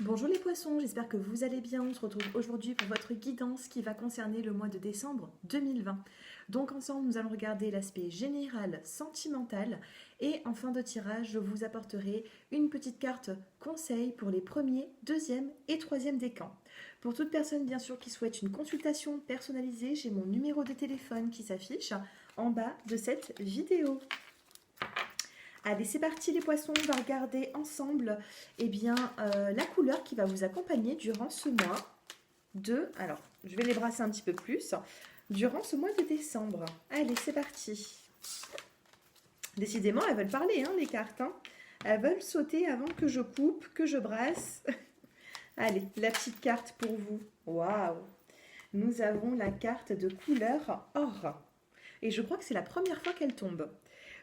Bonjour les poissons, j'espère que vous allez bien. On se retrouve aujourd'hui pour votre guidance qui va concerner le mois de décembre 2020. Donc ensemble, nous allons regarder l'aspect général, sentimental et en fin de tirage, je vous apporterai une petite carte conseil pour les premiers, deuxième et troisième décans. Pour toute personne bien sûr qui souhaite une consultation personnalisée, j'ai mon numéro de téléphone qui s'affiche en bas de cette vidéo. Allez, c'est parti les poissons, on va regarder ensemble la couleur qui va vous accompagner durant ce mois de... Alors, je vais les brasser un petit peu plus. Durant ce mois de décembre. Allez, c'est parti. Décidément, elles veulent parler, hein, les cartes. Hein. Elles veulent sauter avant que je coupe, que je brasse. Allez, la petite carte pour vous. Waouh! Nous avons la carte de couleur or. Et je crois que c'est la première fois qu'elle tombe.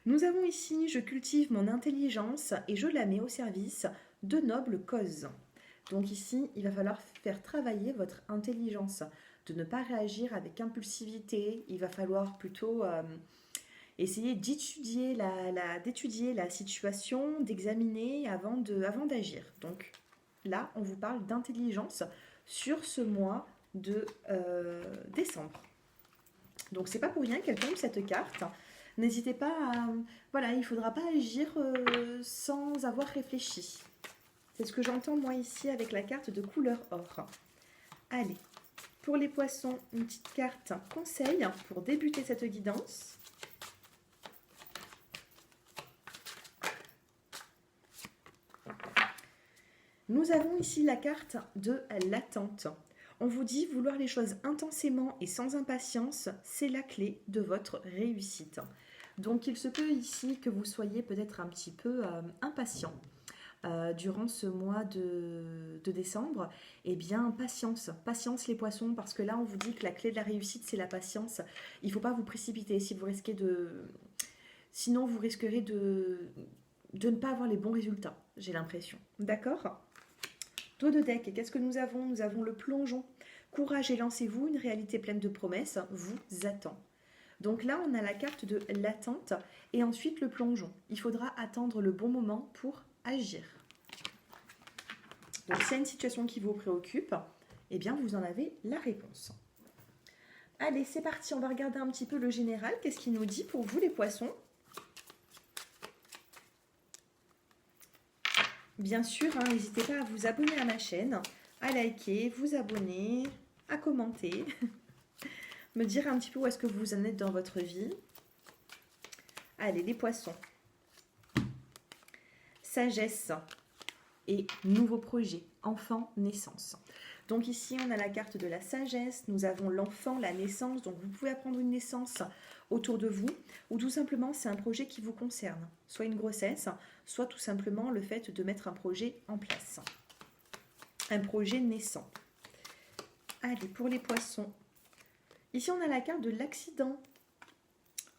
Nous avons ici, je cultive mon intelligence et je la mets au service de nobles causes. Donc ici, il va falloir faire travailler votre intelligence, de ne pas réagir avec impulsivité. Il va falloir plutôt essayer d'étudier la situation, d'examiner avant d'agir. Donc là, on vous parle d'intelligence sur ce mois de décembre. Donc c'est pas pour rien qu'elle tombe cette carte. N'hésitez pas à... Voilà, il ne faudra pas agir sans avoir réfléchi. C'est ce que j'entends moi ici avec la carte de couleur or. Allez, pour les poissons, une petite carte conseil pour débuter cette guidance. Nous avons ici la carte de l'attente. On vous dit vouloir les choses intensément et sans impatience, c'est la clé de votre réussite. Donc il se peut ici que vous soyez peut-être un petit peu impatient durant ce mois de décembre. Eh bien, patience les poissons, parce que là on vous dit que la clé de la réussite c'est la patience. Il ne faut pas vous précipiter, si vous risquez sinon vous risquerez de ne pas avoir les bons résultats, j'ai l'impression. D'accord ? Dos de deck, et qu'est-ce que nous avons? Nous avons le plongeon. Courage et lancez-vous, une réalité pleine de promesses vous attend. Donc là, on a la carte de l'attente et ensuite le plongeon. Il faudra attendre le bon moment pour agir. Donc s'il y a une situation qui vous préoccupe, eh bien vous en avez la réponse. Allez, c'est parti, on va regarder un petit peu le général. Qu'est-ce qu'il nous dit pour vous les poissons? Bien sûr, hein, n'hésitez pas à vous abonner à ma chaîne, à liker, vous abonner, à commenter, me dire un petit peu où est-ce que vous en êtes dans votre vie. Allez, les poissons. Sagesse et nouveau projet, enfant, naissance. Donc ici, on a la carte de la sagesse, nous avons l'enfant, la naissance, donc vous pouvez apprendre une naissance autour de vous, ou tout simplement c'est un projet qui vous concerne, soit une grossesse, soit tout simplement le fait de mettre un projet en place, un projet naissant. Allez, pour les poissons, ici on a la carte de l'accident,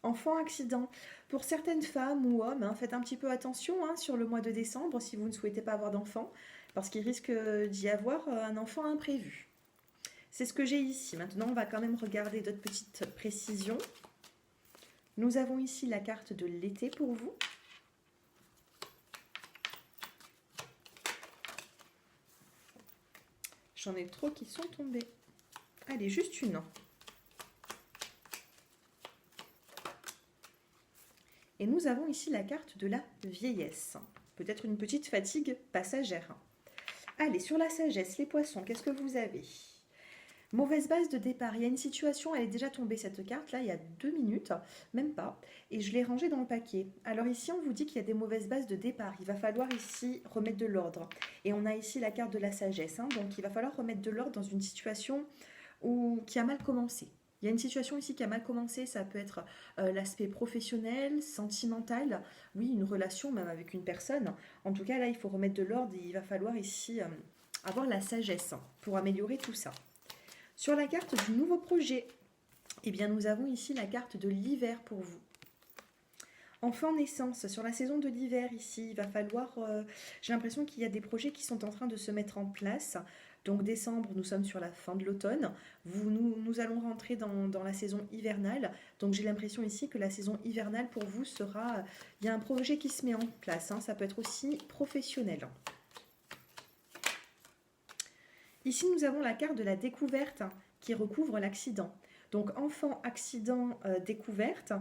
enfant accident. Pour certaines femmes ou hommes, hein, faites un petit peu attention sur le mois de décembre si vous ne souhaitez pas avoir d'enfant, parce qu'il risque d'y avoir un enfant imprévu. C'est ce que j'ai ici. Maintenant, on va quand même regarder d'autres petites précisions. Nous avons ici la carte de l'été pour vous. J'en ai trop qui sont tombés. Allez, juste une. Et nous avons ici la carte de la vieillesse. Peut-être une petite fatigue passagère. Allez, sur la sagesse, les poissons, qu'est-ce que vous avez? Mauvaise base de départ. Il y a une situation, elle est déjà tombée cette carte, là, il y a 2 minutes, même pas. Et je l'ai rangée dans le paquet. Alors ici, on vous dit qu'il y a des mauvaises bases de départ. Il va falloir ici remettre de l'ordre. Et on a ici la carte de la sagesse. Donc il va falloir remettre de l'ordre dans une situation qui a mal commencé. Il y a une situation ici qui a mal commencé, ça peut être l'aspect professionnel, sentimental, oui, une relation même avec une personne. En tout cas, là, il faut remettre de l'ordre et il va falloir ici avoir la sagesse pour améliorer tout ça. Sur la carte du nouveau projet, eh bien, nous avons ici la carte de l'hiver pour vous. Enfant naissance, sur la saison de l'hiver ici, il va falloir... j'ai l'impression qu'il y a des projets qui sont en train de se mettre en place. Donc décembre, nous sommes sur la fin de l'automne. Nous allons rentrer dans la saison hivernale. Donc j'ai l'impression ici que la saison hivernale pour vous sera... Il y a un projet qui se met en place. Ça peut être aussi professionnel. Ici, nous avons la carte de la découverte qui recouvre l'accident. Donc, enfant, accident, découverte.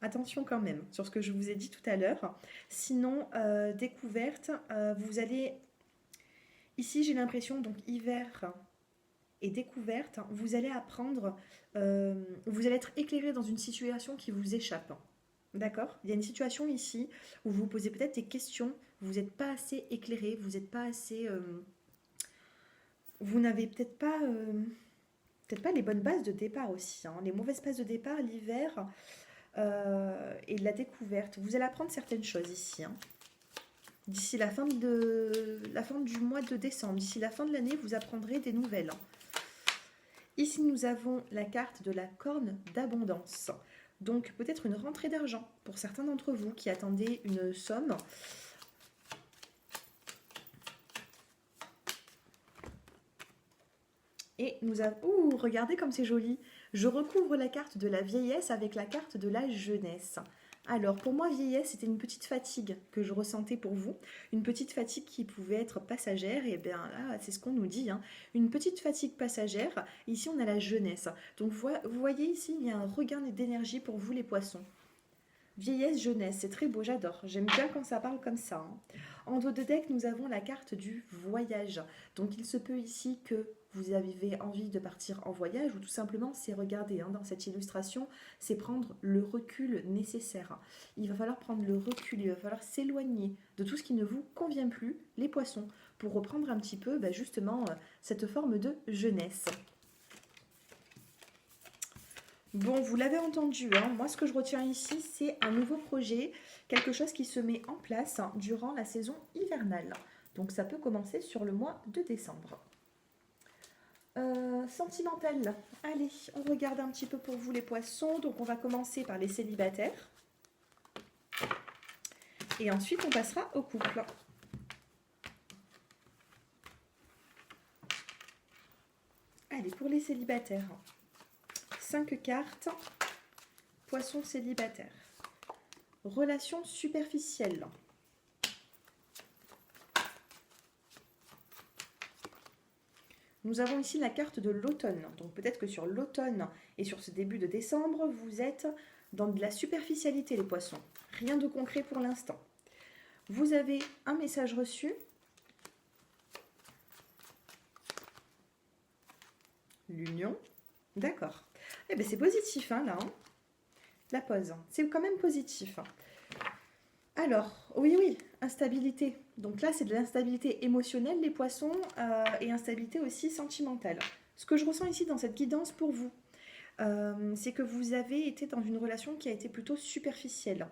Attention quand même sur ce que je vous ai dit tout à l'heure. Sinon, découverte, vous allez... Ici, j'ai l'impression, donc hiver et découverte, vous allez apprendre, vous allez être éclairé dans une situation qui vous échappe. D'accord? Il y a une situation ici où vous vous posez peut-être des questions, vous n'êtes pas assez éclairé, vous n'êtes pas assez... vous n'avez peut-être pas les bonnes bases de départ aussi, hein. Les mauvaises bases de départ, l'hiver et la découverte. Vous allez apprendre certaines choses ici, hein. D'ici la fin du mois de décembre, d'ici la fin de l'année, vous apprendrez des nouvelles. Ici, nous avons la carte de la corne d'abondance. Donc, peut-être une rentrée d'argent pour certains d'entre vous qui attendaient une somme. Et nous avons... Ouh, regardez comme c'est joli. Je recouvre la carte de la vieillesse avec la carte de la jeunesse. Alors, pour moi, vieillesse, c'était une petite fatigue que je ressentais pour vous. Une petite fatigue qui pouvait être passagère. Et bien là, c'est ce qu'on nous dit, hein. Une petite fatigue passagère. Ici, on a la jeunesse. Donc, vous voyez ici, il y a un regain d'énergie pour vous, les poissons. Vieillesse, jeunesse, c'est très beau, j'adore. J'aime bien quand ça parle comme ça, hein. En dos de deck, nous avons la carte du voyage. Donc, il se peut ici que vous avez envie de partir en voyage ou tout simplement, c'est regarder, hein, dans cette illustration, c'est prendre le recul nécessaire. Il va falloir prendre le recul, il va falloir s'éloigner de tout ce qui ne vous convient plus, les poissons, pour reprendre un petit peu, justement, cette forme de jeunesse. Bon, vous l'avez entendu, hein, moi ce que je retiens ici, c'est un nouveau projet, quelque chose qui se met en place durant la saison hivernale. Donc ça peut commencer sur le mois de décembre. Sentimental, allez, on regarde un petit peu pour vous les poissons. Donc on va commencer par les célibataires. Et ensuite on passera au couple. Allez, pour les célibataires. 5 cartes, poisson célibataire. Relation superficielle. Nous avons ici la carte de l'automne. Donc peut-être que sur l'automne et sur ce début de décembre, vous êtes dans de la superficialité, les poissons. Rien de concret pour l'instant. Vous avez un message reçu. L'union. D'accord. Eh bien, c'est positif, hein, là. Hein, la pause. C'est quand même positif. Alors, oui, instabilité. Donc là, c'est de l'instabilité émotionnelle, les poissons, et instabilité aussi sentimentale. Ce que je ressens ici dans cette guidance pour vous, c'est que vous avez été dans une relation qui a été plutôt superficielle,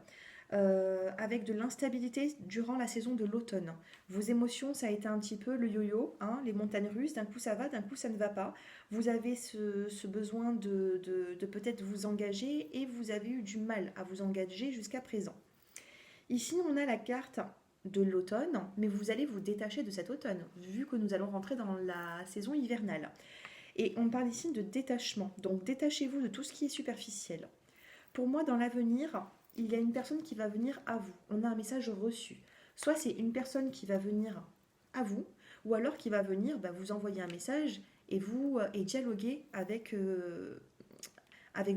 avec de l'instabilité durant la saison de l'automne. Vos émotions, ça a été un petit peu le yo-yo, hein, les montagnes russes, d'un coup ça va, d'un coup ça ne va pas. Vous avez ce besoin de peut-être vous engager et vous avez eu du mal à vous engager jusqu'à présent. Ici, on a la carte de l'automne, mais vous allez vous détacher de cet automne, vu que nous allons rentrer dans la saison hivernale. Et on parle ici de détachement, donc détachez-vous de tout ce qui est superficiel. Pour moi, dans l'avenir, il y a une personne qui va venir à vous. On a un message reçu. Soit c'est une personne qui va venir à vous, ou alors qui va venir vous envoyer un message et dialoguer avec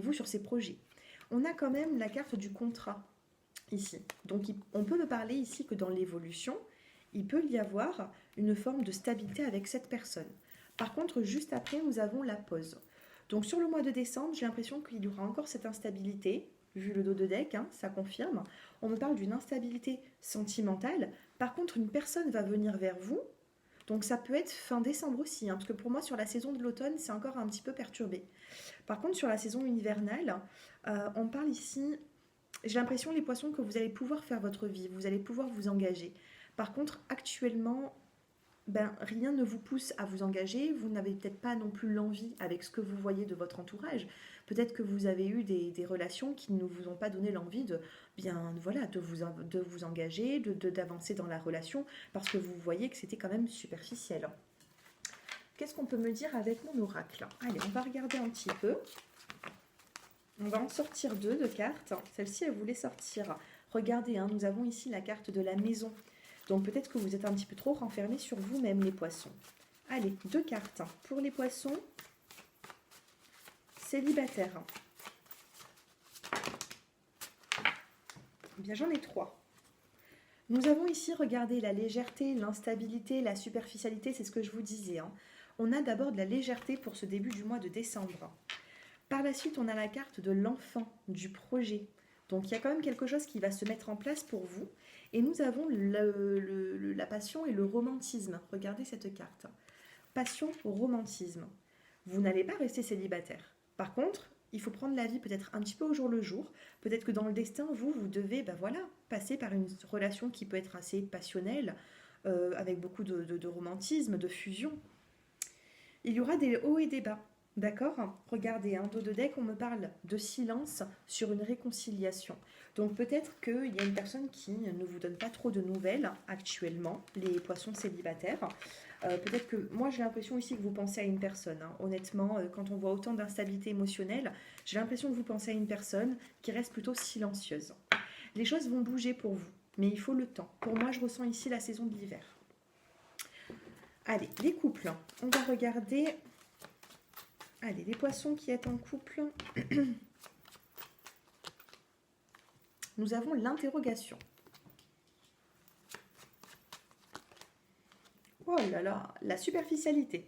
vous sur ces projets. On a quand même la carte du contrat ici. Donc on peut me parler ici que dans l'évolution, il peut y avoir une forme de stabilité avec cette personne. Par contre, juste après, nous avons la pause. Donc sur le mois de décembre, j'ai l'impression qu'il y aura encore cette instabilité, vu le dos de deck, hein, ça confirme. On me parle d'une instabilité sentimentale. Par contre, une personne va venir vers vous. Donc ça peut être fin décembre aussi, hein, parce que pour moi, sur la saison de l'automne, c'est encore un petit peu perturbé. Par contre, sur la saison hivernale, on parle ici... J'ai l'impression, les poissons, que vous allez pouvoir faire votre vie, vous allez pouvoir vous engager. Par contre, actuellement, rien ne vous pousse à vous engager. Vous n'avez peut-être pas non plus l'envie avec ce que vous voyez de votre entourage. Peut-être que vous avez eu des relations qui ne vous ont pas donné l'envie de vous engager, d'avancer dans la relation, parce que vous voyez que c'était quand même superficiel. Qu'est-ce qu'on peut me dire avec mon oracle? Allez, on va regarder un petit peu. On va en sortir 2 de cartes. Celle-ci, elle voulait sortir. Regardez, hein, nous avons ici la carte de la maison. Donc peut-être que vous êtes un petit peu trop renfermés sur vous-même, les poissons. Allez, 2 cartes pour les poissons célibataires. Eh bien, j'en ai 3. Nous avons ici, regardez, la légèreté, l'instabilité, la superficialité, c'est ce que je vous disais. Hein. On a d'abord de la légèreté pour ce début du mois de décembre. Par la suite, on a la carte de l'enfant, du projet. Donc, il y a quand même quelque chose qui va se mettre en place pour vous. Et nous avons la passion et le romantisme. Regardez cette carte. Passion, romantisme. Vous n'allez pas rester célibataire. Par contre, il faut prendre la vie peut-être un petit peu au jour le jour. Peut-être que dans le destin, vous devez passer par une relation qui peut être assez passionnelle, avec beaucoup de romantisme, de fusion. Il y aura des hauts et des bas. D'accord? Regardez, dos de deck, on me parle de silence sur une réconciliation. Donc peut-être qu'il y a une personne qui ne vous donne pas trop de nouvelles actuellement, les poissons célibataires. Peut-être que, moi j'ai l'impression ici que vous pensez à une personne. Hein. Honnêtement, quand on voit autant d'instabilité émotionnelle, j'ai l'impression que vous pensez à une personne qui reste plutôt silencieuse. Les choses vont bouger pour vous, mais il faut le temps. Pour moi, je ressens ici la saison de l'hiver. Allez, les couples. On va regarder... Allez, les poissons qui est en couple. Nous avons l'interrogation. Oh là là, la superficialité.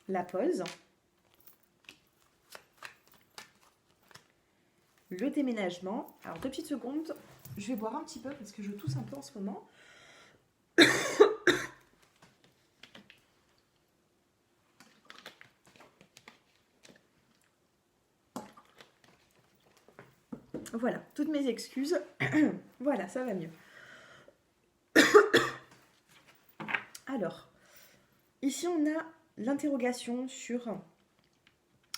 La pause. Le déménagement. Alors, 2 petites secondes. Je vais boire un petit peu parce que je tousse un peu en ce moment. Voilà, toutes mes excuses. Voilà, ça va mieux. Alors, ici on a l'interrogation sur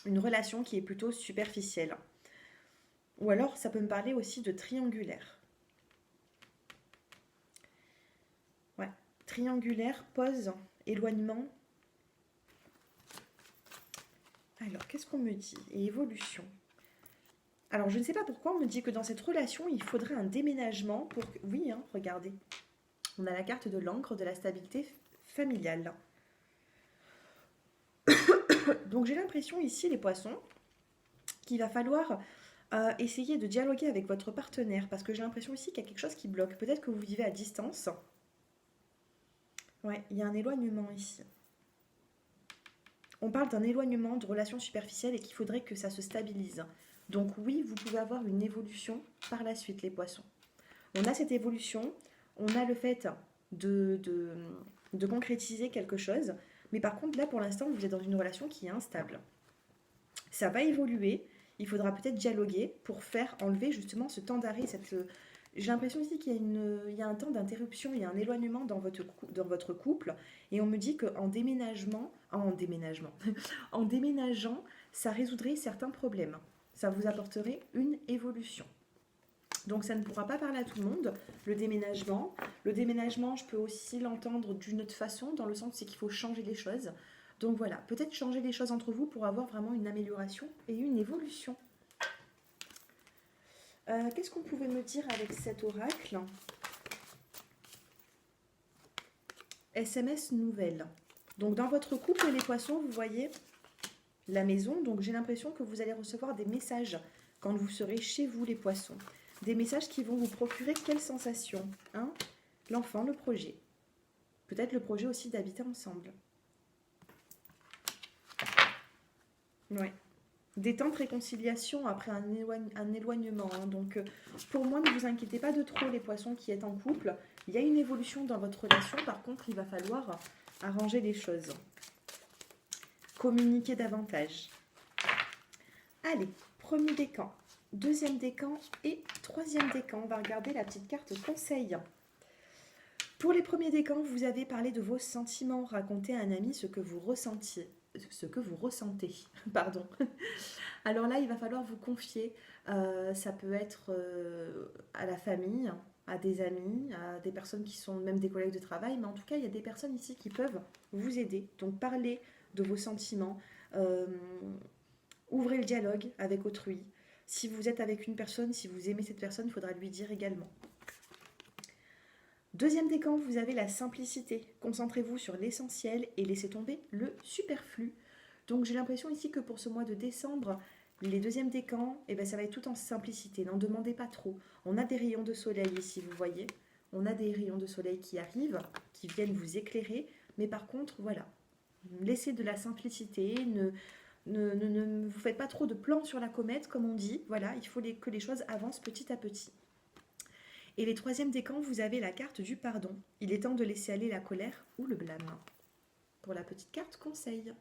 une relation qui est plutôt superficielle. Ou alors ça peut me parler aussi de triangulaire. Ouais, triangulaire, pause, éloignement. Alors, qu'est-ce qu'on me dit? Et évolution. Alors, je ne sais pas pourquoi on me dit que dans cette relation, il faudrait un déménagement pour... Oui, hein, regardez. On a la carte de l'encre de la stabilité familiale. Donc, j'ai l'impression ici, les poissons, qu'il va falloir essayer de dialoguer avec votre partenaire parce que j'ai l'impression ici qu'il y a quelque chose qui bloque. Peut-être que vous vivez à distance. Ouais, il y a un éloignement ici. On parle d'un éloignement, de relations superficielles et qu'il faudrait que ça se stabilise. Donc oui, vous pouvez avoir une évolution par la suite, les poissons. On a cette évolution, on a le fait de concrétiser quelque chose, mais par contre, là, pour l'instant, vous êtes dans une relation qui est instable. Ça va évoluer, il faudra peut-être dialoguer pour faire enlever justement ce temps d'arrêt, J'ai l'impression ici qu'il y a un temps d'interruption, il y a un éloignement dans votre couple, et on me dit qu'en en déménageant, ça résoudrait certains problèmes. Ça vous apporterait une évolution. Donc ça ne pourra pas parler à tout le monde, le déménagement. Le déménagement, je peux aussi l'entendre d'une autre façon, dans le sens c'est qu'il faut changer les choses. Donc voilà, peut-être changer les choses entre vous pour avoir vraiment une amélioration et une évolution. Qu'est-ce qu'on pouvait me dire avec cet oracle? SMS nouvelle. Donc dans votre couple, les poissons, vous voyez la maison. Donc j'ai l'impression que vous allez recevoir des messages quand vous serez chez vous, les poissons. Des messages qui vont vous procurer quelle sensation, hein? L'enfant, le projet. Peut-être le projet aussi d'habiter ensemble. Ouais. Détente, réconciliation après un éloignement. Hein. Donc, pour moi, ne vous inquiétez pas de trop, les poissons qui êtes en couple. Il y a une évolution dans votre relation. Par contre, il va falloir arranger les choses. Communiquer davantage. Allez, premier décan, deuxième décan et troisième décan. On va regarder la petite carte conseil. Pour les premiers décans, vous avez parlé de vos sentiments. Racontez à un ami ce que vous ressentez. Pardon. Alors là, il va falloir vous confier. Ça peut être à la famille, à des amis, à des personnes qui sont même des collègues de travail. Mais en tout cas, il y a des personnes ici qui peuvent vous aider. Donc, parlez de vos sentiments. Ouvrez le dialogue avec autrui. Si vous êtes avec une personne, si vous aimez cette personne, il faudra lui dire également. Deuxième décan, vous avez la simplicité. Concentrez-vous sur l'essentiel et laissez tomber le superflu. Donc j'ai l'impression ici que pour ce mois de décembre, les deuxièmes décans, eh ben, ça va être tout en simplicité. N'en demandez pas trop. On a des rayons de soleil ici, vous voyez. On a des rayons de soleil qui arrivent, qui viennent vous éclairer. Mais par contre, voilà, laissez de la simplicité. Ne vous faites pas trop de plans sur la comète, comme on dit. Voilà, il faut que les choses avancent petit à petit. Et les troisièmes décans, vous avez la carte du pardon. Il est temps de laisser aller la colère ou le blâme. Pour la petite carte conseil.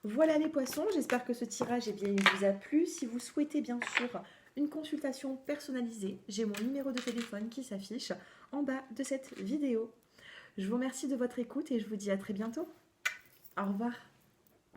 Voilà les poissons, j'espère que ce tirage vous a plu. Si vous souhaitez bien sûr une consultation personnalisée, j'ai mon numéro de téléphone qui s'affiche en bas de cette vidéo. Je vous remercie de votre écoute et je vous dis à très bientôt. Au revoir.